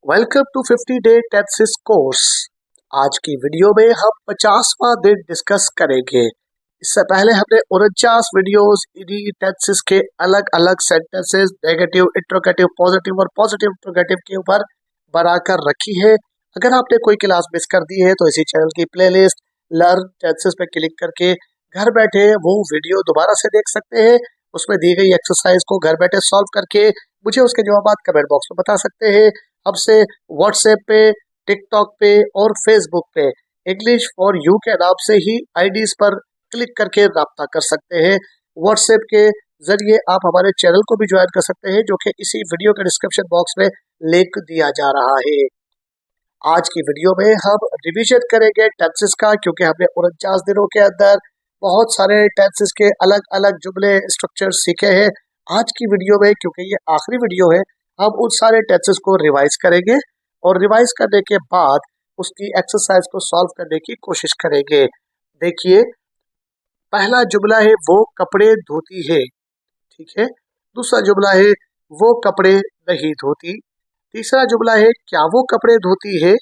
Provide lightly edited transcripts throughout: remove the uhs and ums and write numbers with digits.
Welcome to 50 day tenses course. आज की video में हम 50वां दिन डिस्कस करेंगे। इससे पहले हमने 49 वीडियोस इन्हीं टेंसेस के अलग अलग सेंटेंसेस नेगेटिव, इंट्रोगेटिव, पॉजिटिव और पॉजिटिव इंट्रोगेटिव के ऊपर बनाकर रखी है। अगर आपने कोई क्लास मिस कर दी है तो इसी चैनल की प्लेलिस्ट लर्न टेंसेस पे क्लिक करके घर बैठे वो वीडियो दोबारा से देख सकते हैं। उसमें दी गई एक्सरसाइज को घर बैठे सॉल्व करके मुझे उसके जवाब कमेंट बॉक्स में बता सकते हैं। हमसे व्हाट्सएप पे, टिकटॉक पे और फेसबुक पे इंग्लिश फॉर यू के नाम से ही आईडीज पर क्लिक करके राब्ता कर सकते हैं। व्हाट्सएप के जरिए आप हमारे चैनल को भी ज्वाइन कर सकते हैं, जो कि इसी वीडियो के डिस्क्रिप्शन बॉक्स में लिंक दिया जा रहा है। आज की वीडियो में हम रिवीजन करेंगे टेंसेस का, क्योंकि हमने 49 दिनों के अंदर बहुत सारे टेंसेस के अलग अलग जुमले स्ट्रक्चर सीखे हैं। आज की वीडियो में, क्योंकि ये आखिरी वीडियो है, हम उन सारे टेंसेस को रिवाइज करेंगे और रिवाइज करने के बाद उसकी एक्सरसाइज को सॉल्व करने की कोशिश करेंगे। देखिए, पहला जुमला है वो कपड़े धोती है, ठीक है। दूसरा जुमला है वो कपड़े नहीं धोती। तीसरा जुमला है क्या वो कपड़े धोती है,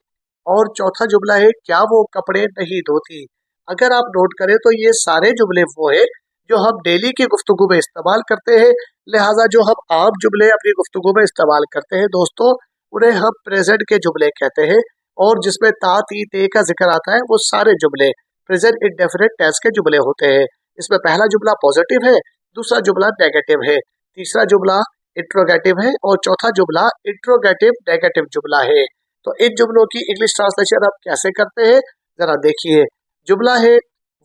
और चौथा जुमला है क्या वो कपड़े नहीं धोती। अगर आप नोट करें तो ये सारे जुमले वो है जो हम डेली की गुफ्तगू में इस्तेमाल करते हैं। लिहाजा जो हम आम जुमले अपनी गुफ्तगू में इस्तेमाल करते हैं दोस्तों, उन्हें हम प्रेजेंट के जुमले कहते हैं। और जिसमें ता, ती, ते का जिक्र आता है वो सारे जुमले प्रेजेंट इंडेफिनिट टेंस के जुमले होते हैं। इसमें पहला जुमला पॉजिटिव है, दूसरा जुमला नेगेटिव है, तीसरा जुमला इंट्रोगेटिव है और चौथा जुमला इंट्रोगेटिव नेगेटिव जुमला है। तो इन जुमलों की इंग्लिश ट्रांसलेशन आप कैसे करते हैं जरा देखिए। जुमला है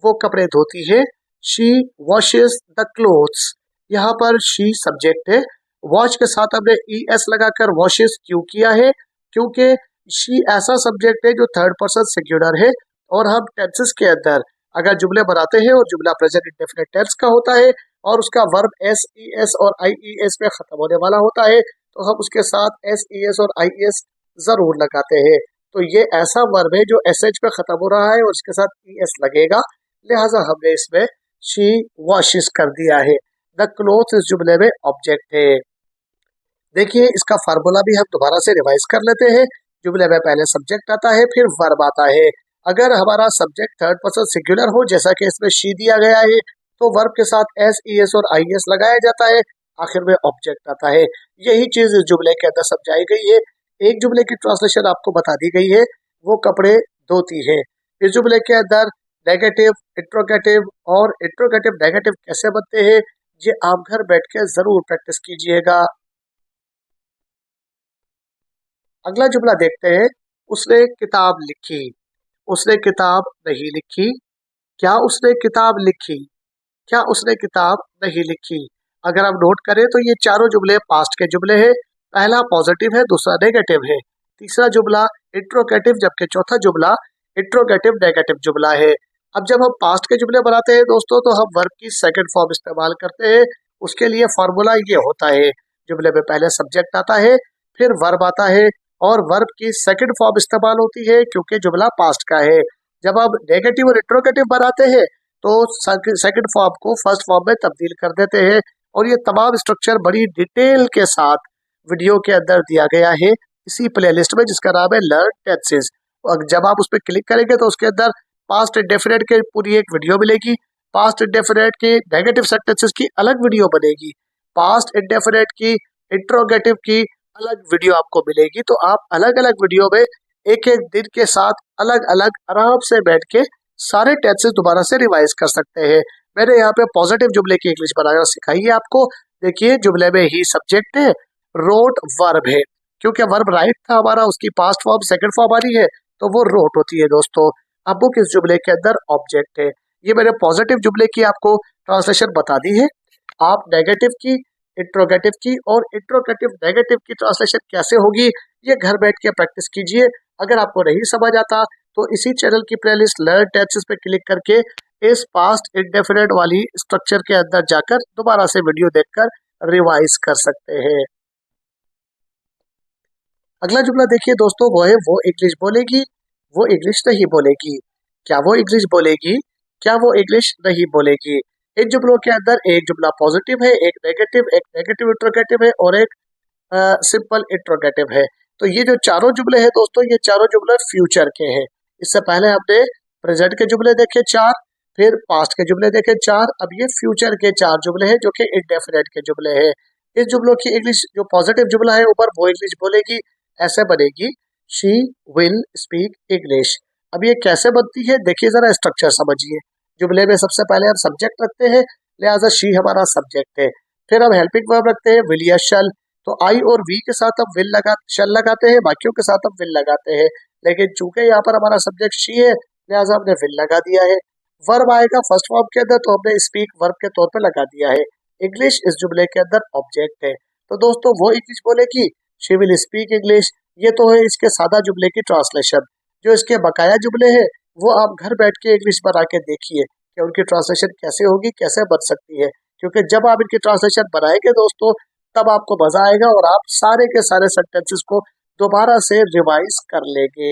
वो कपड़े धोती है, शी वॉशेस द क्लोथ्स। यहाँ पर शी सब्जेक्ट है, वॉश के साथ हमने ES लगाकर वॉशेस क्यों किया है, क्योंकि शी ऐसा सब्जेक्ट है जो थर्ड पर्सन सिंगुलर है। और हम टेंसेस के अंदर अगर जुमले बनाते हैं और जुमला प्रेजेंट इंडेफिनिट टेंस का होता है और उसका वर्ब SES और IES पे खत्म होने वाला होता है, तो हम उसके साथ SES और IES जरूर लगाते हैं। तो ये ऐसा वर्ब है जो SH पे खत्म हो रहा है और इसके साथ ES लगेगा, लिहाजा हमने इसमें शी वॉशेस कर दिया है। द क्लोथ इस जुमले में ऑब्जेक्ट है। देखिए, इसका फार्मूला भी हम दोबारा से रिवाइज कर लेते हैं। जुमले में पहले सब्जेक्ट आता है, फिर वर्ब आता है। अगर हमारा सब्जेक्ट थर्ड पर्सन सिंगुलर हो, जैसा कि इसमें शी दिया गया है, तो वर्ब के साथ SES और IES लगाया जाता है, आखिर में ऑब्जेक्ट आता है। यही चीज इस जुमले के अंदर समझाई गई है। एक जुमले की ट्रांसलेशन आपको बता दी गई है, वो कपड़े धोती है। इस जुमले के अंदर नेगेटिव, इंट्रोगेटिव और इंट्रोगेटिव नेगेटिव कैसे बनते हैं, ये आप घर बैठ के जरूर प्रैक्टिस कीजिएगा। अगला जुमला देखते हैं। उसने किताब लिखी, उसने किताब नहीं लिखी। क्या उसने किताब लिखी, क्या उसने किताब नहीं लिखी। अगर हम नोट करें तो ये चारों जुमले पास्ट के जुमले हैं। पहला पॉजिटिव है, दूसरा नेगेटिव है, तीसरा जुमला इंट्रोगेटिव, जबकि चौथा जुमला इंट्रोगेटिव नेगेटिव जुमला है। अब जब हम पास्ट के जुमले बनाते हैं दोस्तों, तो हम वर्ब की सेकंड फॉर्म इस्तेमाल करते हैं। उसके लिए फॉर्मूला ये होता है, जुमले में पहले सब्जेक्ट आता है, फिर वर्ब आता है और वर्ब की सेकंड फॉर्म इस्तेमाल होती है क्योंकि जुमला पास्ट का है। जब आप नेगेटिव और इंट्रोगेटिव बनाते हैं तो सेकंड फॉर्म को फर्स्ट फॉर्म में तब्दील कर देते हैं। और ये तमाम स्ट्रक्चर बड़ी डिटेल के साथ वीडियो के अंदर दिया गया है इसी प्लेलिस्ट में, जिसका नाम है लर्न टेंसेस। और जब आप उस पर क्लिक करेंगे तो उसके अंदर पास्ट इंडेफिनिट के पूरी एक वीडियो मिलेगी, पास्ट इंडेफिनिट के नेगेटिव सेंटेंसेस की अलग वीडियो बनेगी, पास्ट इंडेफिनिट की, इंट्रोगेटिव की अलग वीडियो आपको मिलेगी। तो आप अलग अलग वीडियो में एक एक दिन के साथ अलग अलग आराम से बैठ के सारे टेंसेस दोबारा से रिवाइज कर सकते हैं। मैंने यहाँ पे पॉजिटिव जुमले की इंग्लिश बनाना सिखाई है आपको। देखिए, जुमले में ही सब्जेक्ट है, रोट वर्ब है, क्योंकि वर्ब राइट था हमारा, उसकी पास्ट फॉर्म सेकंड फॉर्म आ रही है तो वो रोट होती है दोस्तों। अब बुक इस जुमले के अंदर ऑब्जेक्ट है। ये मैंने पॉजिटिव जुमले की आपको ट्रांसलेशन बता दी है। आप नेगेटिव की, इंट्रोगेटिव की और इंट्रोगेटिव नेगेटिव की ट्रांसलेशन कैसे होगी, ये घर बैठ के प्रैक्टिस कीजिए। अगर आपको नहीं समझ आता तो इसी चैनल की प्लेलिस्ट लर्न टेंसेस पे क्लिक करके इस पास्ट इंडेफिनिट वाली स्ट्रक्चर के अंदर जाकर दोबारा से वीडियो देखकर रिवाइज कर सकते हैं। अगला जुमला देखिए दोस्तों, वो है वो इंग्लिश बोलेगी, वो इंग्लिश नहीं बोलेगी। क्या वो इंग्लिश बोलेगी, क्या वो इंग्लिश नहीं बोलेगी। इन जुमलों के अंदर एक जुमला पॉजिटिव है, एक नेगेटिव इंट्रोगेटिव है और एक सिंपल इंट्रोगेटिव है। तो ये जो चारों जुमले हैं दोस्तों, ये चारों जुमले फ्यूचर के हैं। इससे पहले हमने प्रेजेंट के जुमले देखे 4, फिर पास्ट के जुमले देखे 4, अब ये फ्यूचर के 4 जुमले हैं जो कि इंडेफिनेट के जुमले हैं। इस जुमलों की इंग्लिश जो पॉजिटिव जुमला है ऊपर वो इंग्लिश बोलेगी, ऐसे बनेगी शी विल स्पीक इंग्लिश। अब ये कैसे बनती है देखिए जरा, स्ट्रक्चर समझिए। जुमले में सबसे पहले हम सब्जेक्ट रखते हैं, लिहाजा शी हमारा सब्जेक्ट है। फिर हम हेल्पिंग वर्ब रखते हैं विल या शल, तो आई और वी के साथ हम शल लगाते हैं, बाकियों के साथ हम विल लगाते हैं। लेकिन चूंकि यहाँ पर हमारा सब्जेक्ट शी है, लिहाजा हमने विल लगा दिया है। वर्ब आएगा फर्स्ट फॉर्म के अंदर, तो हमने स्पीक वर्ब के तौर पे लगा दिया है। इंग्लिश इस जुमले के अंदर ऑब्जेक्ट है, तो दोस्तों वो इंग्लिश बोलेगी शी विल स्पीक इंग्लिश। ये तो है इसके सादा जुमले की ट्रांसलेशन। जो इसके बकाया जुमले हैं वो आप घर बैठ के इंग्लिश बना के देखिए कि उनकी ट्रांसलेशन कैसे होगी, कैसे बन सकती है। क्योंकि जब आप इनकी ट्रांसलेशन बनाएंगे दोस्तों, तब आपको मजा आएगा और आप सारे के सारे सेंटेंसेस को दोबारा से रिवाइज कर लेंगे।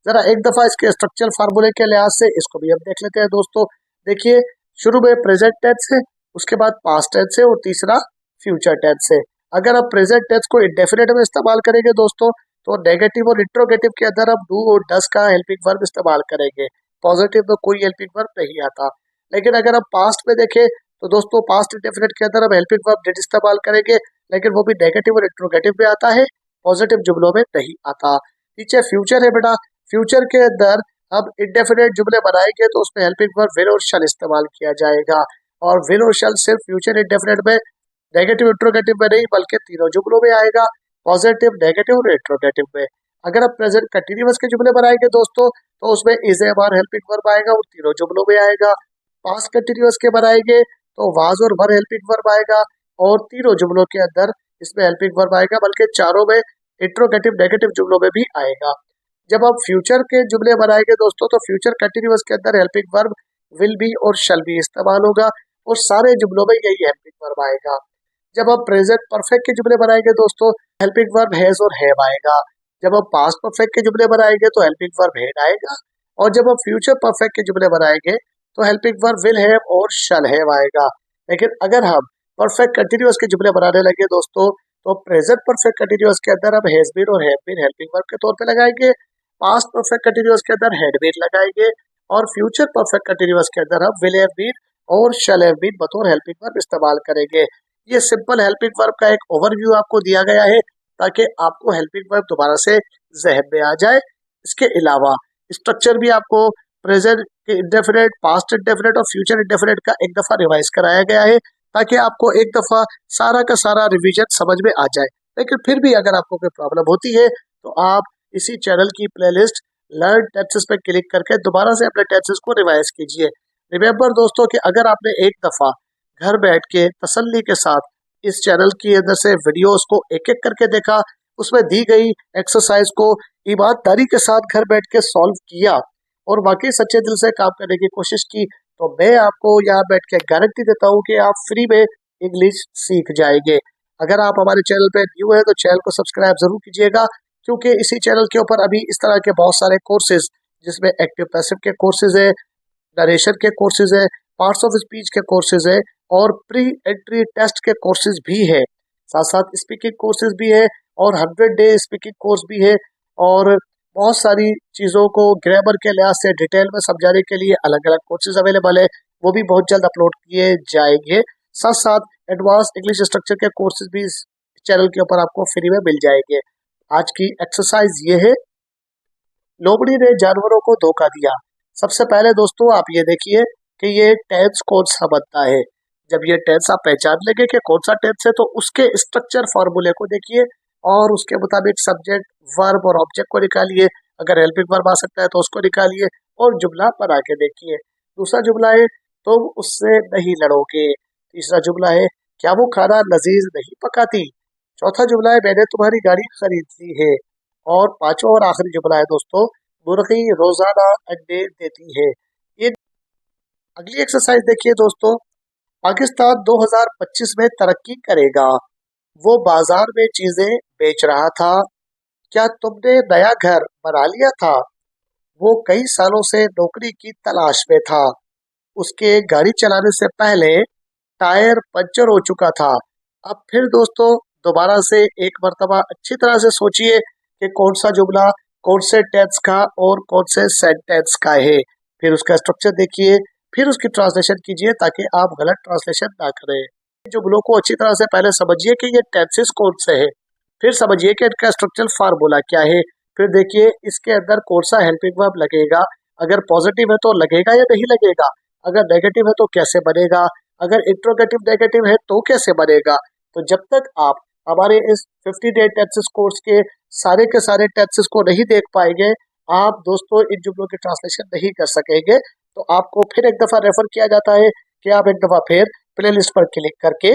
जरा एक दफा इसके स्ट्रक्चरल फार्मूले के लिहाज से इसको भी हम देख लेते हैं दोस्तों। देखिए, शुरू में प्रेजेंट टेंस है, उसके बाद पास्ट टेंस है और तीसरा फ्यूचर टेंस है। अगर आप प्रेजेंट टेंस को इंडेफिनेट में इस्तेमाल करेंगे दोस्तों, तो नेगेटिव और इंट्रोगेटिव के अंदर हम डू और डस का हेल्पिंग वर्ब इस्तेमाल करेंगे। पॉजिटिव में कोई हेल्पिंग वर्ब नहीं आता। लेकिन अगर हम पास्ट में देखें तो दोस्तों, पास्ट इंडेफिनेट के अंदर हम हेल्पिंग वर्ब डिड इस्तेमाल करेंगे, लेकिन वो भी नेगेटिव और इंट्रोगेटिव में आता है, पॉजिटिव जुमलों में नहीं आता। नीचे फ्यूचर है बेटा, फ्यूचर के अंदर अब इंडेफिनेट जुमले बनाएंगे तो उसमें हेल्पिंग वर्ब विल और शल इस्तेमाल किया जाएगा। और विल और शल सिर्फ फ्यूचर इंडेफिनेट में, नेगेटिव इंट्रोगेटिव में नहीं, बल्कि तीनों जुमलों में आएगा, पॉजिटिव, नेगेटिव और इंट्रोगेटिव में। अगर आप प्रेजेंट कंटिन्यूअस के जुमले बनाएंगे दोस्तों, तो उसमें is a bar helping verb आएगा, वो तीनों जुमलों में आएगा। पास्ट कंटिन्यूअस के बनाएंगे तो वाज और वर हेल्पिंग वर्ब आएगा, और तीनों जुमलों के अंदर इसमें हेल्पिंग वर्ब आएगा, बल्कि चारों में इंट्रोगेटिव नेगेटिव जुमलों में भी आएगा। जब आप फ्यूचर के जुमले बनाएंगे दोस्तों, तो फ्यूचर कंटिन्यूअस के अंदर हेल्पिंग वर्ब विल बी और शल बी इस्तेमाल होगा, और सारे जुमलों में यही हेल्पिंग वर्ब आएगा। जब आप प्रेजेंट परफेक्ट के जुमले बनाएंगे दोस्तों, हेल्पिंग वर्ब हैज और हैव आएगा। जब आप पास्ट परफेक्ट के जुमले बनाएंगे तो हेल्पिंग वर्ब हैड आएगा, और जब आप फ्यूचर परफेक्ट के जुमले बनाएंगे तो हेल्पिंग वर्ब विल हैव और शल हैव आएगा। लेकिन अगर हम परफेक्ट कंटिन्यूअस के जुमले बनाने लगे दोस्तों, तो प्रेजेंट परफेक्ट कंटिन्यूअस के अंदर हम हैज बीन और हैव बीन हेल्पिंग वर्ब के तौर पे लगाएंगे, पास्ट परफेक्ट कंटिन्यूअस के अंदर हैड बीन लगाएंगे, और फ्यूचर परफेक्ट कंटिन्यूअस के अंदर हम विल हैव बीन और शल हैव बीन बतौर हेल्पिंग वर्ब इस्तेमाल करेंगे। ये सिंपल हेल्पिंग वर्ब का एक ओवरव्यू आपको दिया गया है, ताकि आपको हेल्पिंग वर्ब दोबारा से जहन में आ जाए। इसके अलावा स्ट्रक्चर भी आपको प्रेजेंट इंडेफिनेट, पास्ट इंडेफिनेट और फ्यूचर इंडेफिनेट का एक दफा रिवाइज कराया गया है, ताकि आपको एक दफा सारा का सारा रिवीजन समझ में आ जाए। लेकिन फिर भी अगर आपको कोई प्रॉब्लम होती है, तो आप इसी चैनल की प्लेलिस्ट लर्न टेंसेस पे क्लिक करके दोबारा से अपने टेंसेस को रिवाइज कीजिए। रिमेंबर दोस्तों कि अगर आपने एक दफा घर बैठ के तसल्ली के साथ इस चैनल की अंदर से वीडियोस को एक एक करके देखा, उसमें दी गई एक्सरसाइज को ईमानदारी के साथ घर बैठ के सॉल्व किया, और वाकई सच्चे दिल से काम करने की कोशिश की, तो मैं आपको यहाँ बैठ के गारंटी देता हूँ कि आप फ्री में इंग्लिश सीख जाएंगे। अगर आप हमारे चैनल पे न्यू है तो चैनल को सब्सक्राइब जरूर कीजिएगा, क्योंकि इसी चैनल के ऊपर अभी इस तरह के बहुत सारे कोर्सेज, जिसमें एक्टिव पैसिव के कोर्सेज है, नरेशन के कोर्सेज है, पार्ट्स ऑफ स्पीच के कोर्सेज है, और प्री एंट्री टेस्ट के कोर्सेज भी है। साथ साथ स्पीकिंग कोर्सेज भी है, और 100 डे स्पीकिंग कोर्स भी है, और बहुत सारी चीज़ों को ग्रामर के लिहाज से डिटेल में समझाने के लिए अलग अलग कोर्सेज अवेलेबल है, वो भी बहुत जल्द अपलोड किए जाएंगे। साथ साथ एडवांस इंग्लिश स्ट्रक्चर के कोर्सेज भी इस चैनल के ऊपर आपको फ्री में मिल जाएंगे। आज की एक्सरसाइज ये है, लोमड़ी ने जानवरों को धोखा दिया। सबसे पहले दोस्तों आप ये देखिए कि ये टेंस कौन सा बनता है। जब ये टेंस आप पहचान लेंगे कि कौन सा टेंस है, तो उसके स्ट्रक्चर फॉर्मूले को देखिए, और उसके मुताबिक सब्जेक्ट, वर्ब और ऑब्जेक्ट को निकालिए। अगर हेल्पिंग वर्ब आ सकता है तो उसको निकालिए, और जुमला बना के देखिए। दूसरा जुमला है, तुम उससे नहीं लड़ोगे। तीसरा जुमला है, क्या वो खाना लजीज नहीं पकाती। चौथा जुमला है, मैंने तुम्हारी गाड़ी खरीद ली है। और पांचवा और आखिरी जुमला है दोस्तों, मुर्गी रोजाना अंडे देती है। ये अगली एक्सरसाइज देखिए दोस्तों, पाकिस्तान 2025 में तरक्की करेगा। वो बाजार में चीजें बेच रहा था। क्या तुमने नया घर बना लिया था। वो कई सालों से नौकरी की तलाश में था। उसके गाड़ी चलाने से पहले टायर पंचर हो चुका था। अब फिर दोस्तों दोबारा से एक मर्तबा अच्छी तरह से सोचिए कि कौन सा जुमला कौन से टेंस का और कौन से सेंटेंस का है। फिर उसका स्ट्रक्चर देखिए, फिर उसकी ट्रांसलेशन कीजिए ताकि आप गलत ट्रांसलेशन ना करें। जुमलों को अच्छी तरह से पहले समझिए कि ये टेंसेस कौन से हैं, फिर समझिए कि इनका स्ट्रक्चरल फार्मूला क्या है, फिर देखिए इसके अंदर कौन सा हेल्पिंग वर्ब लगेगा, अगर पॉजिटिव है तो लगेगा या नहीं लगेगा, अगर नेगेटिव है तो कैसे बनेगा, अगर इंट्रोगेटिव नेगेटिव है तो कैसे बनेगा। तो जब तक आप हमारे इस 50 डे टेंसेस कोर्स के सारे टेंसेस को नहीं देख पाएंगे, आप दोस्तों इन जुमलों की ट्रांसलेशन नहीं कर सकेंगे। तो आपको फिर एक दफा रेफर किया जाता है कि आप एक दफा फिर प्लेलिस्ट पर क्लिक करके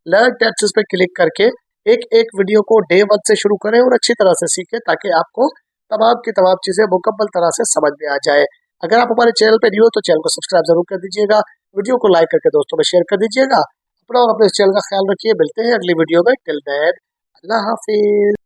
लर्न टेंसेस पर क्लिक करके एक एक वीडियो को डे 1 से शुरू करें और अच्छी तरह से सीखें ताकि आपको तमाम की तमाम चीजें मुकम्मल तरह से समझ में आ जाए। अगर आप हमारे चैनल पे न्यू हो तो चैनल को सब्सक्राइब जरूर कर दीजिएगा, वीडियो को लाइक करके दोस्तों में शेयर कर दीजिएगा। अपना और अपने चैनल का ख्याल रखिए। मिलते हैं अगली वीडियो में। टिल देन अल्लाह हाफिज।